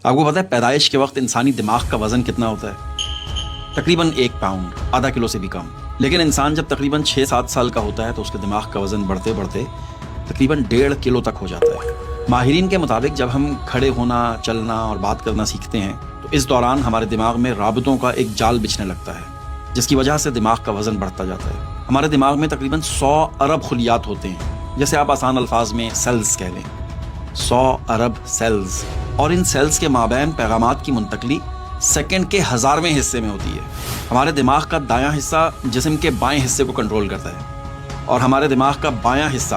آپ کو پتہ ہے پیدائش کے وقت انسانی دماغ کا وزن کتنا ہوتا ہے؟ تقریباً 1 پاؤنڈ، آدھا کلو سے بھی کم. لیکن انسان جب تقریباً 6-7 سال کا ہوتا ہے تو اس کے دماغ کا وزن بڑھتے بڑھتے تقریباً 1.5 کلو تک ہو جاتا ہے. ماہرین کے مطابق جب ہم کھڑے ہونا، چلنا اور بات کرنا سیکھتے ہیں تو اس دوران ہمارے دماغ میں رابطوں کا ایک جال بچھنے لگتا ہے، جس کی وجہ سے دماغ کا وزن بڑھتا جاتا ہے. ہمارے دماغ میں تقریباً 100 ارب خلیات ہوتے ہیں، جیسے آپ آسان الفاظ میں سیلز کہہ لیں. 100 ارب سیلز، اور ان سیلز کے مابین پیغامات کی منتقلی سیکنڈ کے 1000ویں حصے میں ہوتی ہے. ہمارے دماغ کا دایاں حصہ جسم کے بائیں حصے کو کنٹرول کرتا ہے اور ہمارے دماغ کا بایاں حصہ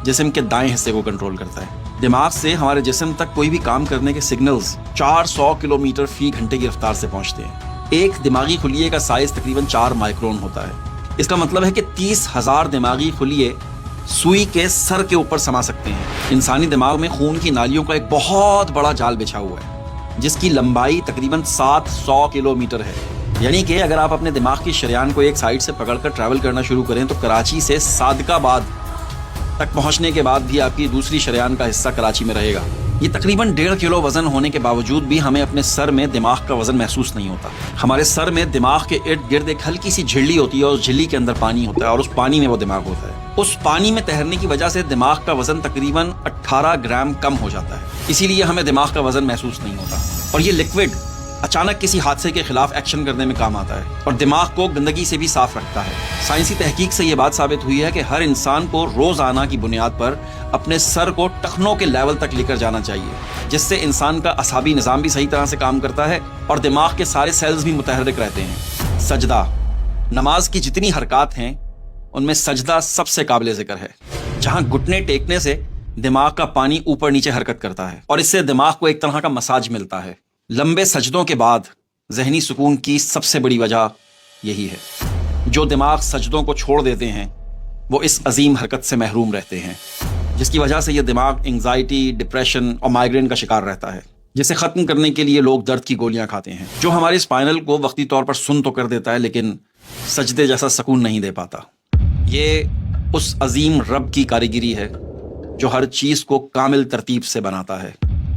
جسم کے دائیں حصے کو کنٹرول کرتا ہے. دماغ سے ہمارے جسم تک کوئی بھی کام کرنے کے سگنلز 400 کلومیٹر فی گھنٹے کی رفتار سے پہنچتے ہیں. ایک دماغی خلیے کا سائز تقریباً 4 مائکرون ہوتا ہے. اس کا مطلب ہے کہ 30,000 دماغی خلیے سوئی کے سر کے اوپر سما سکتے ہیں. انسانی دماغ میں خون کی نالیوں کا ایک بہت بڑا جال بچھا ہوا ہے، جس کی لمبائی تقریباً 700 کلومیٹر ہے. یعنی کہ اگر آپ اپنے دماغ کی شریان کو ایک سائڈ سے پکڑ کر ٹریول کرنا شروع کریں تو کراچی سے صادق آباد تک پہنچنے کے بعد بھی آپ کی دوسری شریان کا حصہ کراچی میں رہے گا. یہ تقریباً 1.5 کلو وزن ہونے کے باوجود بھی ہمیں اپنے سر میں دماغ کا وزن محسوس نہیں ہوتا. ہمارے سر میں دماغ کے ارد گرد ایک ہلکی سی جھلی ہوتی ہے اور اس جھلی کے اندر پانی ہوتا ہے اور اس پانی میں وہ دماغ ہوتا ہے. اس پانی میں تیرنے کی وجہ سے دماغ کا وزن تقریباً 18 گرام کم ہو جاتا ہے. اسی لیے ہمیں دماغ کا وزن محسوس نہیں ہوتا. اور یہ لکوڈ اچانک کسی حادثے کے خلاف ایکشن کرنے میں کام آتا ہے اور دماغ کو گندگی سے بھی صاف رکھتا ہے. سائنسی تحقیق سے یہ بات ثابت ہوئی ہے کہ ہر انسان کو روزانہ کی بنیاد پر اپنے سر کو ٹخنوں کے لیول تک لے کر جانا چاہیے، جس سے انسان کا اعصابی نظام بھی صحیح طرح سے کام کرتا ہے اور دماغ کے سارے سیلز بھی متحرک رہتے ہیں. سجدہ، نماز کی جتنی حرکات ہیں ان میں سجدہ سب سے قابل ذکر ہے، جہاں گھٹنے ٹیکنے سے دماغ کا پانی اوپر نیچے حرکت کرتا ہے اور اس سے دماغ کو ایک طرح کا مساج ملتا ہے. لمبے سجدوں کے بعد ذہنی سکون کی سب سے بڑی وجہ یہی ہے. جو دماغ سجدوں کو چھوڑ دیتے ہیں وہ اس عظیم حرکت سے محروم رہتے ہیں، جس کی وجہ سے یہ دماغ انگزائٹی، ڈپریشن اور مائیگرین کا شکار رہتا ہے، جسے ختم کرنے کے لیے لوگ درد کی گولیاں کھاتے ہیں، جو ہمارے اسپائنل کو وقتی طور پر سن تو کر دیتا ہے لیکن سجدے جیسا سکون نہیں دے پاتا. یہ اس عظیم رب کی کاریگری ہے جو ہر چیز کو کامل ترتیب سے بناتا ہے.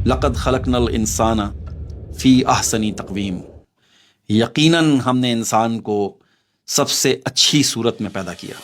لقد خلقنا الانسان فی احسن تقویم. یقیناً ہم نے انسان کو سب سے اچھی صورت میں پیدا کیا.